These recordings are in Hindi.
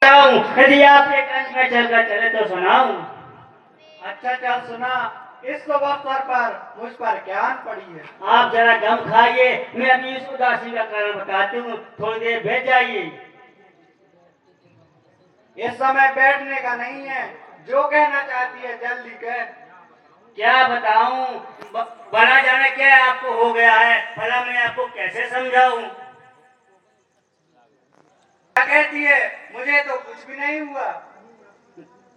यदि आपके कंठ में चलकर चले तो सुनाऊं। अच्छा चल सुना। इस शुभ अवसर पर मुझ पर ज्ञान पड़ी है। आप जरा गम खाइए, मैं अभी इस उदासी का कारण बताती हूँ, थोड़ी देर बैठ जाइए। इस समय बैठने का नहीं है, जो कहना चाहती है जल्दी कह। क्या बताऊं, बड़ा जाने क्या आपको हो गया है, भला मैं आपको कैसे समझाऊं। क्या कहती है? मुझे तो कुछ भी नहीं हुआ।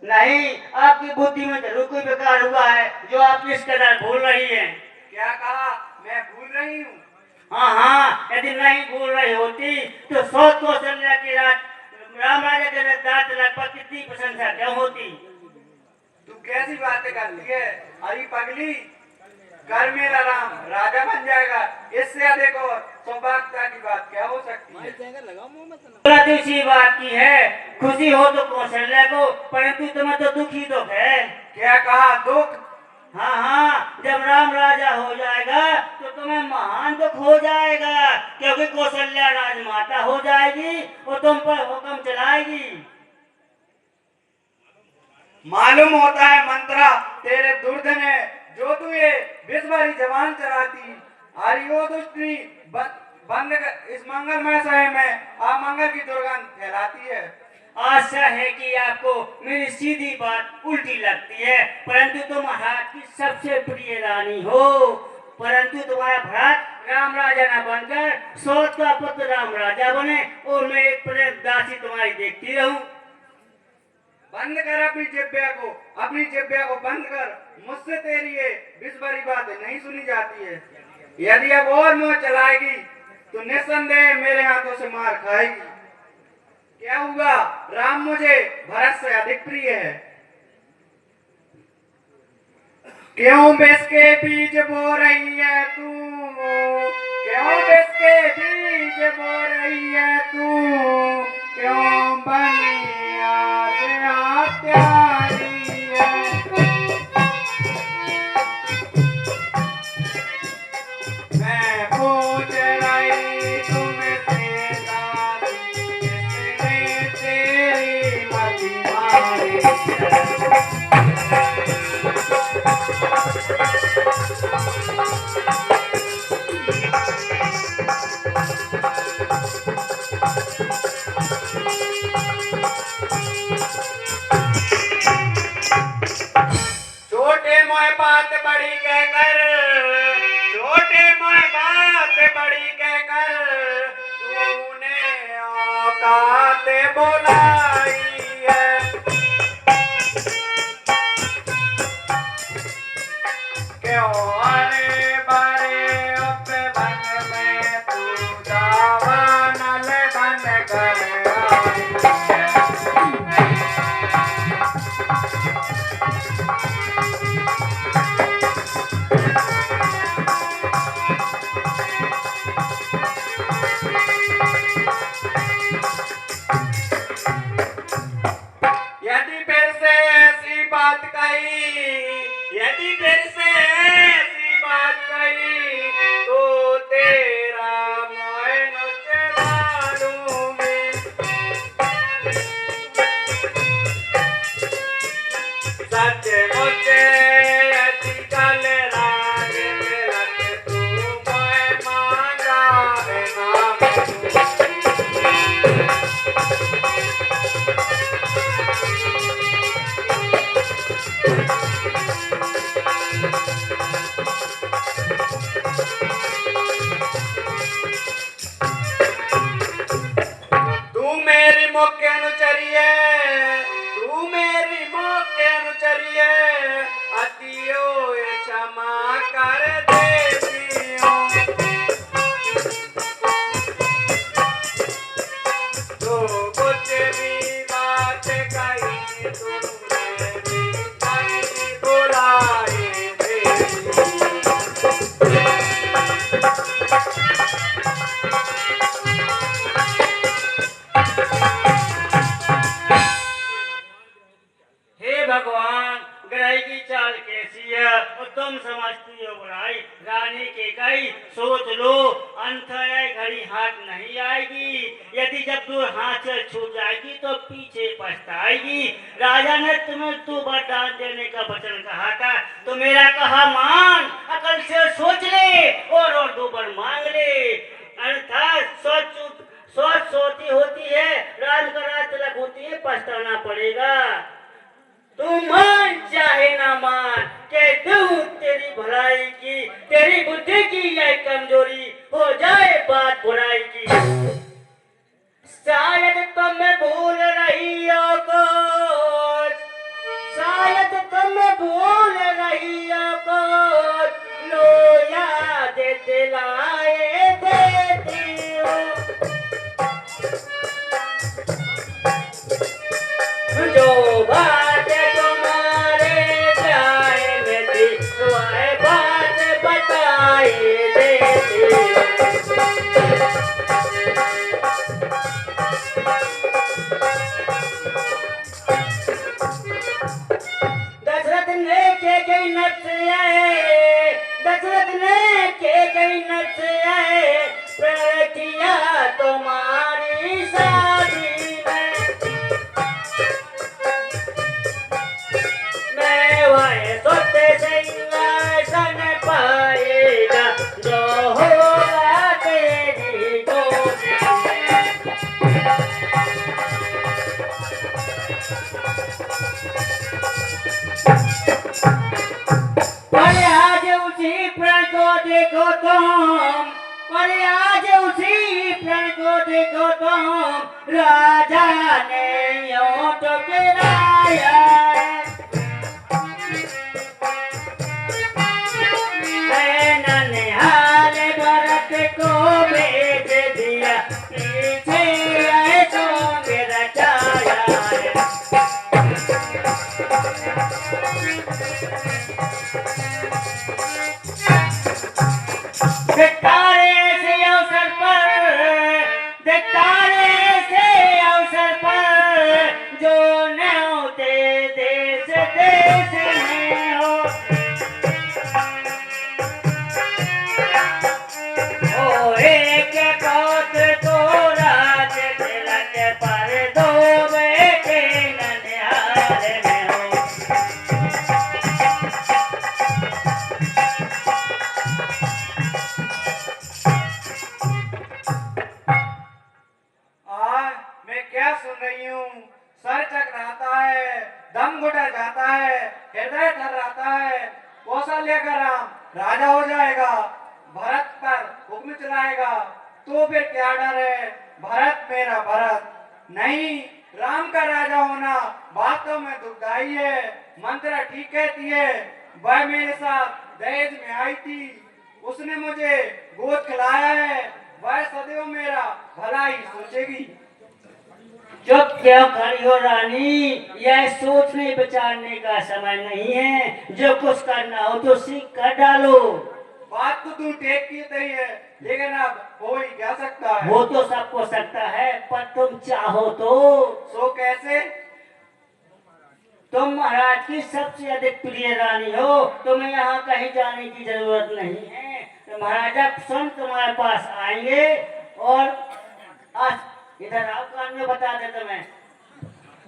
नहीं, आपकी बुद्धि में जरूर कोई बेकार हुआ है जो आप इस कदर भूल रही हैं। क्या कहा? मैं भूल रही हूँ? हाँ हाँ, यदि नहीं भूल रही होती तो सौत कौशल्या की रात राम राजा के दांत पर कितनी प्रशंसा क्यों होती। तू कैसी बातें करती है? अरे पगली, कर मेरा राम राजा बन जाएगा, इससे अधिक और सौभाग्यता की बात क्या हो सकती है? इसी बात की है, खुशी हो तो कौशल्या को, परंतु तुम्हें तो दुखी दुख है। क्या कहा? दुख? हाँ हाँ, जब राम राजा हो जाएगा तो तुम्हें महान दुख हो जाएगा, क्योंकि कौशल्या राजमाता हो जाएगी और तुम पर हुक्म चलाएगी। मालूम होता है मंत्रा तेरे दुर्धन है, जो तू ये विष भरी जवान चलाती। आर्यो दुष्टि बंद इस मंगलमय शहर में अमंगल की दुर्गंध फैलाती है। आशा है कि आपको मेरी सीधी बात उल्टी लगती है, परंतु तुम महाराज की सबसे प्रिय रानी हो, परंतु तुम्हारा भ्रात राम राजा न बनकर सौत का पुत्र राम राजा बने और मैं एक प्रेम दासी तुम्हारी देखती रहूं। बंद कर अपनी जिब्या को बंद कर। मुझसे तेरी ये विष भरी बातें नहीं सुनी जाती है। यदि अब और मुंह चलाएगी तो निस्संदेह मेरे हाथों से मार खाएगी। क्या हुआ? राम मुझे भरत से अधिक प्रिय है। क्यों विष के बीज बो रही है तू? क्यों विष के बीज बो रही है तू? क्यों बनी आज प्यारी है? मैं पूछ रही तुमसे दादी, किसने तेरी मति मारी है? छोटे मोह बात बड़ी कहकर, छोटे मोह बात बड़ी कहकर तूने औकात बुलाई है। क्यों अरे बड़े उपवन में तू दावानल बन कर आई है। यदि फिर से ऐसी बात कही, यदि फिर से ऐसी बात कही तो तेरा मोहन चला लूंगी। सच मुझे यदि कल रात तिलक तू मोह मांगा है नाम। तू मेरी मुख्य अनुचरी है, तू मेरी मुख्य अनुचरी है, अतियो क्षमा कर देती हूँ। तो कुछ भी बात कही तूने भी कहीं बुलाए देती। हे भगवान, ग्रह की चाल कैसी है और तुम समझती हो बुराई, पीछे पछताएगी। राजा ने तुम्हें तू वरदान देने का वचन कहा था, तो मेरा कहा मान, अकल से सोच ले और दो बार मांग ले। अर्थात सोच सोती होती है, रात का रात तलक होती है, पछताना पड़ेगा। तू मान चाहे ना मान, कहते हूँ तेरी भलाई की, तेरी बुद्धि की यह कमजोरी हो जाए बात बुराई की। शायद तुम भूल रही हो कुछ, शायद तुम भूल रही हो कुछ, लो याद दिलाए देती हूँ। जो बात तुम्हारे प्यारे में थी, वह बात बताई देती हूँ। दशरथ ने के गई नफसियाए, दशरथ ने के गई नफसियाए, प्रण किया तुम्हारी शादी में। मैं वह सोते सिंहासन पाएगा, जो होगा तेरी गोदी में। पर आज उसी प्रण को देखो तुम, पर आज उसी प्रण को देखो तुम, राजा ने यूं ठुकराया है। ननिहाल भरत को भेज दिया, पीछे आए तो मेरा छाया है। धिक्कारे से अवसर पर, धिक्कारे से अवसर पर, जो न्योते देश देश में हो। ओ एक पौत्र को राज तिलक पर, दो बेटे ननिहाल में हो। मैं क्या सुन रही हूँ? सर चकराता है, दम घुटा जाता है, हृदय थर्राता है। कौशल्या का राम राजा हो जाएगा, भरत पर हुक्म चलाएगा, तो फिर क्या डर है? भरत मेरा भरत नहीं, राम का राजा होना वास्तव में दुखदाई है। मंत्रा ठीक कहती है, वह मेरे साथ दहेज में आई थी, उसने मुझे गोद खिलाया है, वह सदैव मेरा भला ही सोचेगी। चुप क्यों खड़ी हो रानी? यह सोचने विचारने का समय नहीं है, जो कुछ करना हो तो सीख कर डालो। बात तो तू ठीक की तही है, लेकिन अब हो ही क्या सकता है? वो तो सबको सकता है, पर तुम चाहो तो। सो कैसे? तुम महाराज की सबसे अधिक प्रिय रानी हो, तुम्हें यहाँ कहीं जाने की जरूरत नहीं है। तो महाराजा स्वयं तुम्हारे पास आएंगे और आज इधर आओ, कान में बता दे तुम्हें।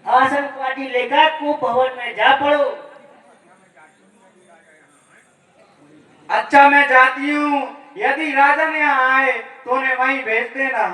आसन पार्टी लेकर कुप भवन में जा पड़ो। अच्छा मैं जाती हूँ, यदि राजा ने आए तो उन्हें वहीं भेज देना।